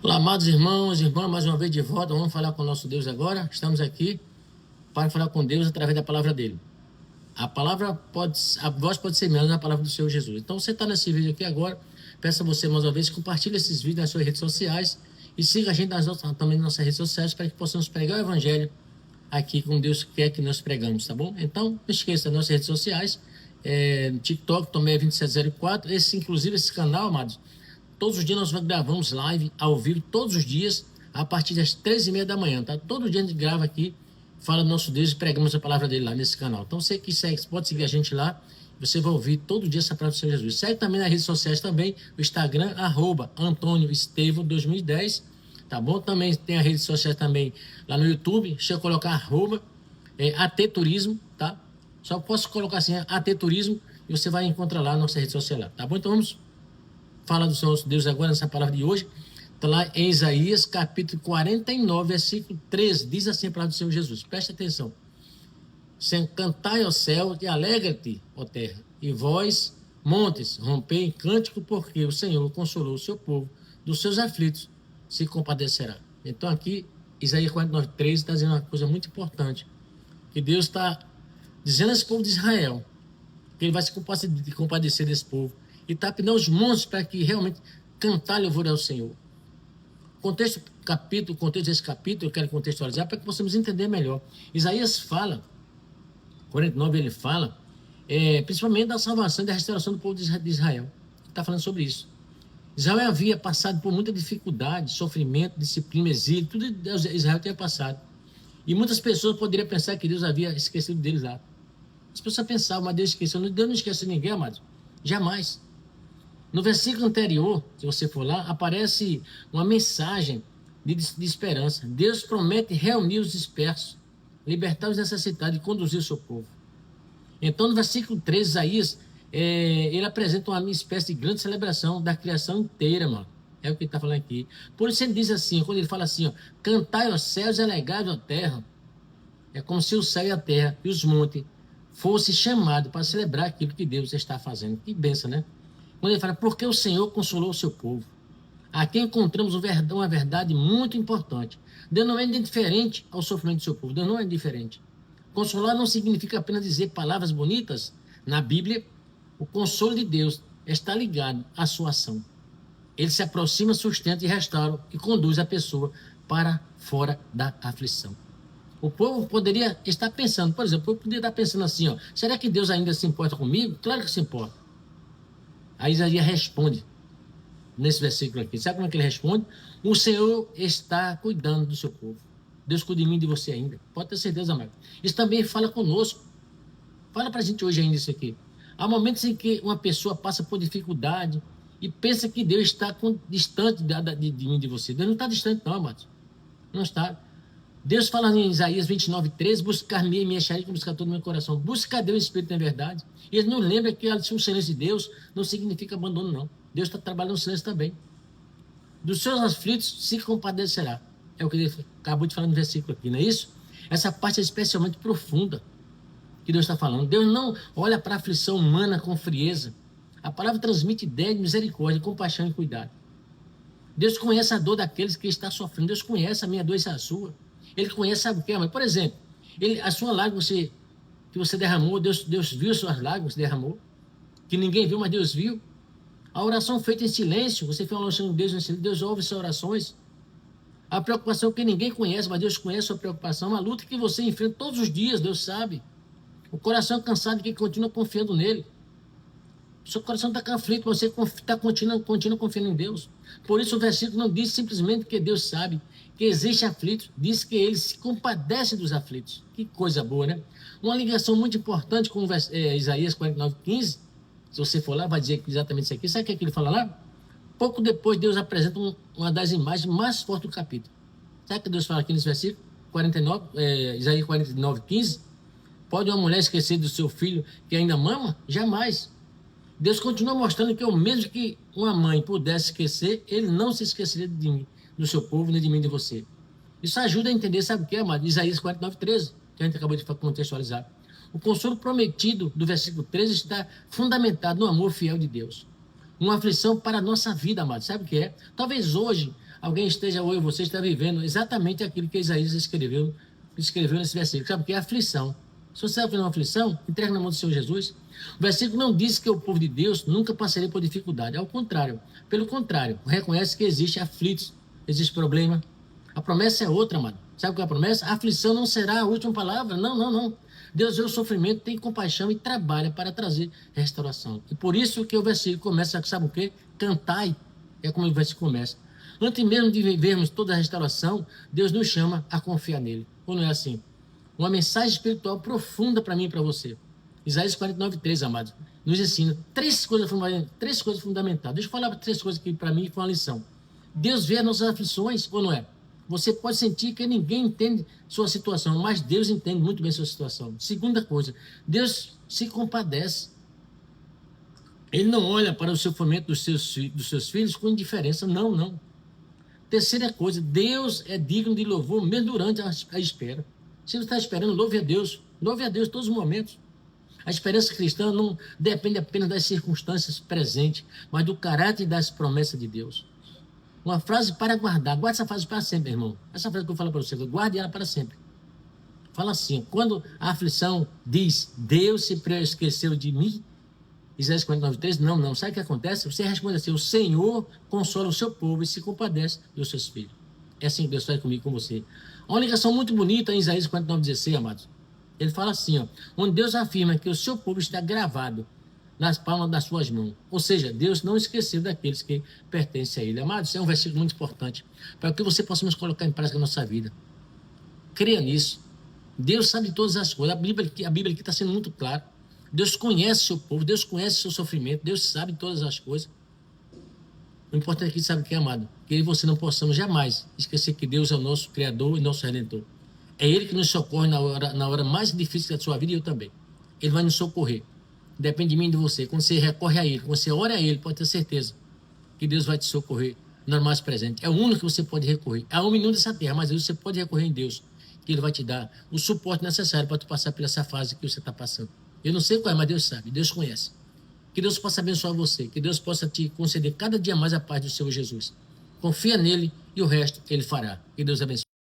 Olá, amados irmãos e irmãs, mais uma vez de volta. Vamos falar com o nosso Deus agora. Estamos aqui para falar com Deus através da palavra dele. A voz pode ser menos na palavra do Senhor Jesus. Então, você está nesse vídeo aqui agora. Peço a você mais uma vez, compartilhe esses vídeos nas suas redes sociais e siga a gente também nas nossas redes sociais para que possamos pregar o evangelho aqui como Deus quer que nós pregamos, tá bom? Então, não esqueça das nossas redes sociais, no TikTok, Tomé 2704. Inclusive, esse canal, amados, todos os dias nós gravamos live ao vivo, todos os dias, a partir das 13h30 da manhã, tá? Todo dia a gente grava aqui, fala do nosso Deus e pregamos a palavra dele lá nesse canal. Então, você que segue, pode seguir a gente lá, você vai ouvir todo dia essa palavra do Senhor Jesus. Segue também nas redes sociais também, o Instagram, @AntônioEstevo2010, tá bom? Também tem as redes sociais também lá no YouTube, deixa eu colocar @ATTurismo, tá? Só posso colocar assim, ATTurismo, e você vai encontrar lá a nossa rede social lá, tá bom? Então vamos falar do Senhor Deus agora nessa palavra de hoje. Está lá em Isaías, capítulo 49, versículo 13. Diz assim a palavra do Senhor Jesus. Preste atenção. Cantai, ó céu, e alegra-te, ó terra. E vós, montes, rompei em cântico, porque o Senhor consolou o seu povo dos seus aflitos, se compadecerá. Então aqui, Isaías 49, 13 está dizendo uma coisa muito importante. Que Deus está dizendo a esse povo de Israel que ele vai se compadecer desse povo. E está pedindo aos montes para que realmente cantar louvor ao Senhor. O contexto desse capítulo, eu quero contextualizar para que possamos entender melhor. Isaías fala, 49 ele fala, principalmente da salvação e da restauração do povo de Israel. Ele está falando sobre isso. Israel havia passado por muita dificuldade, sofrimento, disciplina, exílio, tudo Israel tinha passado. E muitas pessoas poderiam pensar que Deus havia esquecido deles lá. As pessoas pensavam, mas Deus esqueceu. Deus não esquece ninguém, amados. Jamais. No versículo anterior, se você for lá, aparece uma mensagem de esperança. Deus promete reunir os dispersos, libertar os necessitados e conduzir o seu povo. Então, no versículo 13, Isaías, ele apresenta uma espécie de grande celebração da criação inteira, mano. É o que ele está falando aqui. Por isso ele diz assim, quando ele fala assim, ó, cantai aos céus e alegrai a terra. É como se o céu e a terra e os montes fossem chamados para celebrar aquilo que Deus está fazendo. Que bênção, né? Quando ele fala, porque o Senhor consolou o seu povo. Aqui encontramos uma verdade muito importante. Deus não é indiferente ao sofrimento do seu povo. Deus não é indiferente. Consolar não significa apenas dizer palavras bonitas. Na Bíblia, o consolo de Deus está ligado à sua ação. Ele se aproxima, sustenta e restaura e conduz a pessoa para fora da aflição. O povo poderia estar pensando, por exemplo, eu poderia estar pensando assim, ó, será que Deus ainda se importa comigo? Claro que se importa. Aí Isaías responde, nesse versículo aqui. Sabe como é que ele responde? O Senhor está cuidando do seu povo. Deus cuida de mim e de você ainda. Pode ter certeza, amado. Isso também fala conosco. Fala pra gente hoje ainda isso aqui. Há momentos em que uma pessoa passa por dificuldade e pensa que Deus está distante de mim e de você. Deus não está distante não, amado. Não está. Deus fala em Isaías 29, 13, buscar-me e me acharei com buscar todo o meu coração. Busca Deus em espírito e em verdade. E ele não lembra que o silêncio de Deus não significa abandono, não. Deus está trabalhando no silêncio também. Dos seus aflitos se compadecerá. É o que ele acabou de falar no versículo aqui, não é isso? Essa parte é especialmente profunda que Deus está falando. Deus não olha para a aflição humana com frieza. A palavra transmite ideia de misericórdia, compaixão e cuidado. Deus conhece a dor daqueles que estão sofrendo. Deus conhece a minha dor e a sua. Ele conhece, sabe o que? Mas, por exemplo, a sua lágrima que você derramou, Deus viu as suas lágrimas que você derramou, que ninguém viu, mas Deus viu. A oração feita em silêncio, você fez uma oração de Deus em silêncio, Deus ouve suas orações. A preocupação que ninguém conhece, mas Deus conhece a sua preocupação. A luta que você enfrenta todos os dias, Deus sabe. O coração cansado de quem continua confiando nele. O seu coração está aflito, mas você continua confiando em Deus. Por isso o versículo não diz simplesmente que Deus sabe que existe aflitos, diz que ele se compadece dos aflitos. Que coisa boa, né? Uma ligação muito importante com Isaías 49, 15, se você for lá, vai dizer exatamente isso aqui. Sabe o que ele fala lá? Pouco depois, Deus apresenta uma das imagens mais fortes do capítulo. Sabe o que Deus fala aqui nesse versículo? Isaías 49, 15? Pode uma mulher esquecer do seu filho que ainda mama? Jamais. Deus continua mostrando que o mesmo que uma mãe pudesse esquecer, ele não se esqueceria de mim, do seu povo, nem de mim, de você. Isso ajuda a entender, sabe o que, amado? Isaías 49, 13, que a gente acabou de contextualizar. O consolo prometido do versículo 13 está fundamentado no amor fiel de Deus. Uma aflição para a nossa vida, amado. Sabe o que é? Talvez hoje alguém esteja ou você está vivendo exatamente aquilo que Isaías escreveu nesse versículo. Sabe o que é aflição? Se você está vivendo uma aflição, entrega na mão do Senhor Jesus. O versículo não diz que o povo de Deus nunca passaria por dificuldade. Ao contrário. Pelo contrário, reconhece que existe aflitos, existe problema. A promessa é outra, amado. Sabe qual é a promessa? A aflição não será a última palavra. Não, não, não. Deus vê o sofrimento, tem compaixão e trabalha para trazer restauração. E por isso que o versículo começa, sabe o quê? Cantai. É como o versículo começa. Antes mesmo de vivermos toda a restauração, Deus nos chama a confiar nele. Ou não é assim? Uma mensagem espiritual profunda para mim e para você. Isaías 49:3, amados, nos ensina três coisas fundamentais. Deixa eu falar três coisas que para mim foi uma lição. Deus vê as nossas aflições, ou não é? Você pode sentir que ninguém entende sua situação, mas Deus entende muito bem sua situação. Segunda coisa, Deus se compadece. Ele não olha para o sofrimento dos seus filhos com indiferença, não, não. Terceira coisa, Deus é digno de louvor mesmo durante a espera. Se você está esperando, louve a Deus em todos os momentos. A esperança cristã não depende apenas das circunstâncias presentes, mas do caráter e das promessas de Deus. Uma frase para guardar. Guarde essa frase para sempre, irmão. Essa frase que eu falo para você, guarde ela para sempre. Fala assim, quando a aflição diz, Deus se esqueceu de mim, Isaías 49:3, não. Sabe o que acontece? Você responde assim, o Senhor consola o seu povo e se compadece dos seus filhos. É assim que Deus faz comigo e com você. Há uma ligação muito bonita em Isaías 49:16, amados. Ele fala assim, ó, onde Deus afirma que o seu povo está gravado nas palmas das suas mãos. Ou seja, Deus não esqueceu daqueles que pertencem a Ele. Amados, isso é um versículo muito importante para que você possamos colocar em prática na nossa vida. Creia nisso. Deus sabe de todas as coisas. A Bíblia aqui está sendo muito clara. Deus conhece o seu povo, Deus conhece o seu sofrimento, Deus sabe de todas as coisas. O importante aqui, sabe o que é, amado? Que eu e você não possamos jamais esquecer que Deus é o nosso Criador e nosso Redentor. É Ele que nos socorre na hora mais difícil da sua vida e eu também. Ele vai nos socorrer. Depende de mim e de você. Quando você recorre a Ele, quando você ora a Ele, pode ter certeza que Deus vai te socorrer no mais presente. É o único que você pode recorrer. Há um minuto dessa terra, mas você pode recorrer em Deus, que Ele vai te dar o suporte necessário para tu passar por essa fase que você está passando. Eu não sei qual é, mas Deus sabe, Deus conhece. Que Deus possa abençoar você, que Deus possa te conceder cada dia mais a paz do Senhor Jesus. Confia nele e o resto Ele fará. Que Deus abençoe.